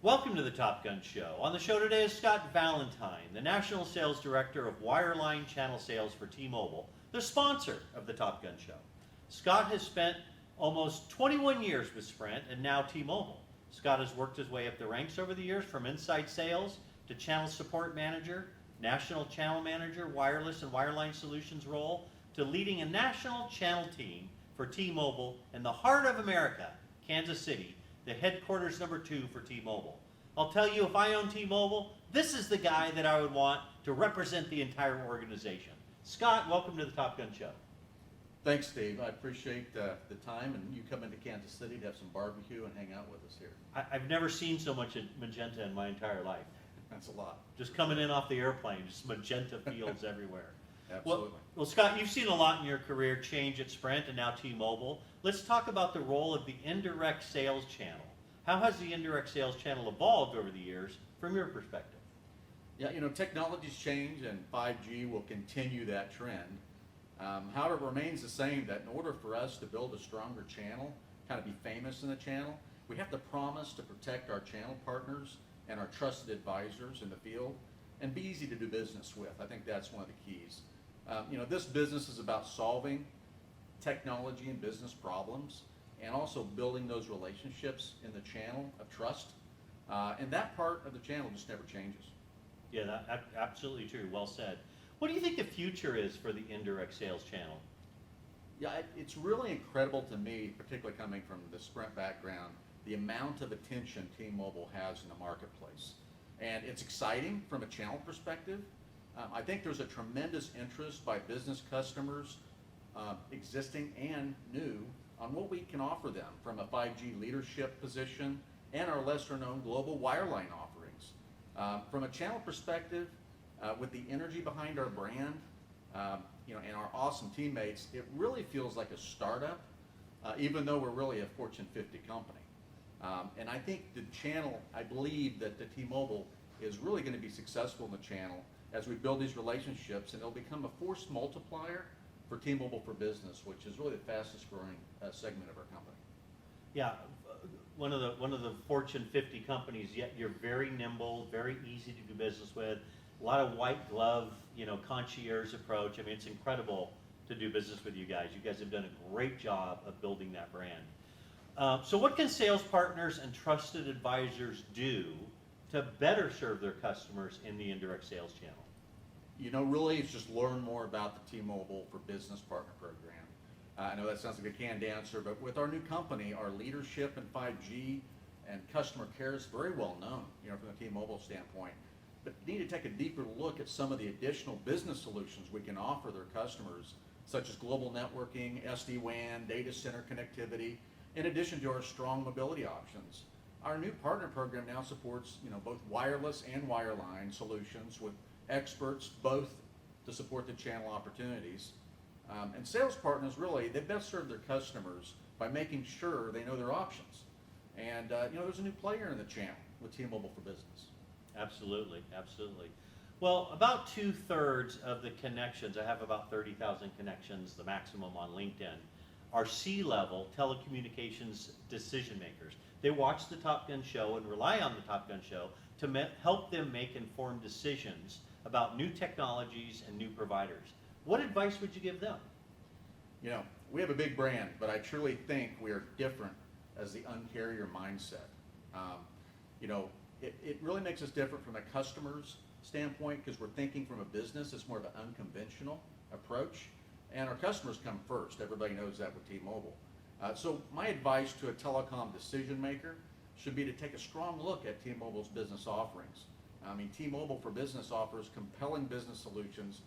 Welcome to the Top Gun Show. On the show today is Scott Valentine, the National Sales Director of Wireline Channel Sales for T-Mobile, the sponsor of the Top Gun Show. Scott has spent almost 21 years with Sprint and now T-Mobile. Scott has worked his way up the ranks over the years from inside sales to channel support manager, national channel manager, wireless and wireline solutions role, to leading a national channel team for T-Mobile in the heart of America, Kansas City, the headquarters #2 for T-Mobile. I'll tell you, if I own T-Mobile, this is the guy that I would want to represent the entire organization. Scott, welcome to the Top Gun Show. Thanks, Steve. I appreciate the time and you come into Kansas City to have some barbecue and hang out with us here. I've never seen so much magenta in my entire life. That's a lot. Just coming in off the airplane, just magenta fields everywhere. Absolutely. Well, Scott, you've seen a lot in your career change at Sprint and now T-Mobile. Let's talk about the role of the indirect sales channel. How has the indirect sales channel evolved over the years from your perspective? Yeah, technologies change and 5G will continue that trend. However, it remains the same that in order for us to build a stronger channel, kind of be famous in the channel, we have to promise to protect our channel partners and our trusted advisors in the field and be easy to do business with. I think that's one of the keys. This business is about solving technology and business problems and also building those relationships in the channel of trust. And that part of the channel just never changes. Yeah, that's absolutely true. Well said. What do you think the future is for the indirect sales channel? Yeah, it's really incredible to me, particularly coming from the Sprint background, the amount of attention T-Mobile has in the marketplace. And it's exciting from a channel perspective. I think there's a tremendous interest by business customers, existing and new, on what we can offer them from a 5G leadership position and our lesser known global wireline offerings. From a channel perspective, with the energy behind our brand, and our awesome teammates, it really feels like a startup, even though we're really a Fortune 50 company. And I think the channel, I believe that the T-Mobile is really going to be successful in the channel as we build these relationships, and it'll become a force multiplier for T-Mobile for Business, which is really the fastest growing segment of our company. Yeah, one of the Fortune 50 companies, yet you're very nimble, very easy to do business with, a lot of white glove, concierge approach. I mean, it's incredible to do business with you guys. You guys have done a great job of building that brand. So what can sales partners and trusted advisors do to better serve their customers in the indirect sales channel? Really, it's just learn more about the T-Mobile for Business Partner Program. I know that sounds like a canned answer, but with our new company, our leadership in 5G and customer care is very well known, from the T-Mobile standpoint. But you need to take a deeper look at some of the additional business solutions we can offer their customers, such as global networking, SD-WAN, data center connectivity, in addition to our strong mobility options. Our new partner program now supports, both wireless and wireline solutions with experts both to support the channel opportunities. And sales partners, really, they best serve their customers by making sure they know their options. And, there's a new player in the channel with T-Mobile for Business. Absolutely, absolutely. Well, about 2/3 of the connections, I have about 30,000 connections, the maximum on LinkedIn, are C-level telecommunications decision makers. They watch the Top Gun Show and rely on the Top Gun Show to help them make informed decisions about new technologies and new providers. What advice would you give them? We have a big brand, but I truly think we are different as the Un-carrier mindset. It really makes us different from a customer's standpoint because we're thinking from a business. It's more of an unconventional approach, and our customers come first. Everybody knows that with T-Mobile. So my advice to a telecom decision maker should be to take a strong look at T-Mobile's business offerings. T-Mobile for Business offers compelling business solutions.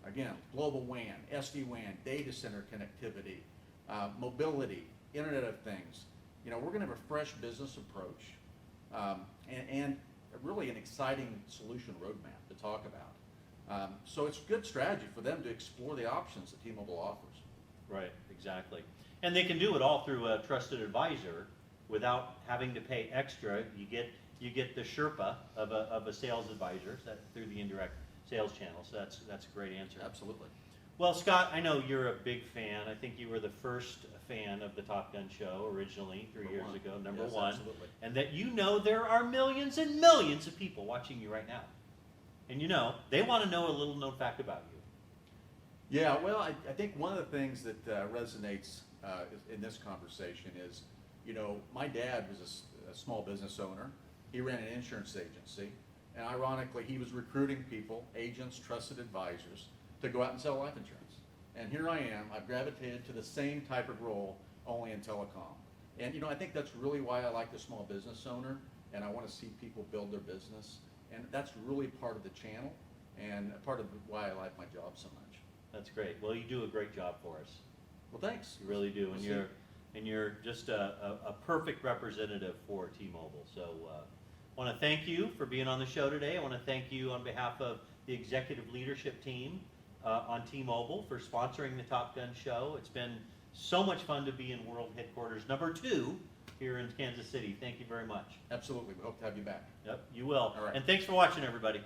Again, global WAN, SD-WAN, data center connectivity, mobility, Internet of Things. We're going to have a fresh business approach and really an exciting solution roadmap to talk about. So it's a good strategy for them to explore the options that T-Mobile offers. Right, exactly. And they can do it all through a trusted advisor without having to pay extra. You get the Sherpa of a sales advisor through the indirect sales channel. So that's a great answer. Absolutely. Well, Scott, I know you're a big fan. I think you were the first fan of the Top Gun Show originally 3 years ago, number Yes, one, absolutely. and that you know there are millions and millions of people watching you right now. And you know, they want to know a little known fact about you. Yeah, well, I think one of the things that resonates in this conversation is, you know, my dad was a small business owner. He ran an insurance agency, and ironically, he was recruiting people, agents, trusted advisors, to go out and sell life insurance. And here I am, I've gravitated to the same type of role, only in telecom. And, you know, I think that's really why I like the small business owner, and I want to see people build their business. And that's really part of the channel, and part of why I like my job so much. That's great. Well, you do a great job for us. Well, thanks. You really do, We'll and see. you're just a perfect representative for T-Mobile. So, I want to thank you for being on the show today. I want to thank you on behalf of the executive leadership team on T-Mobile for sponsoring the Top Gun Show. It's been so much fun to be in World Headquarters #2 here in Kansas City. Thank you very much. Absolutely, we hope to have you back. Yep, you will. All right. And thanks for watching, everybody.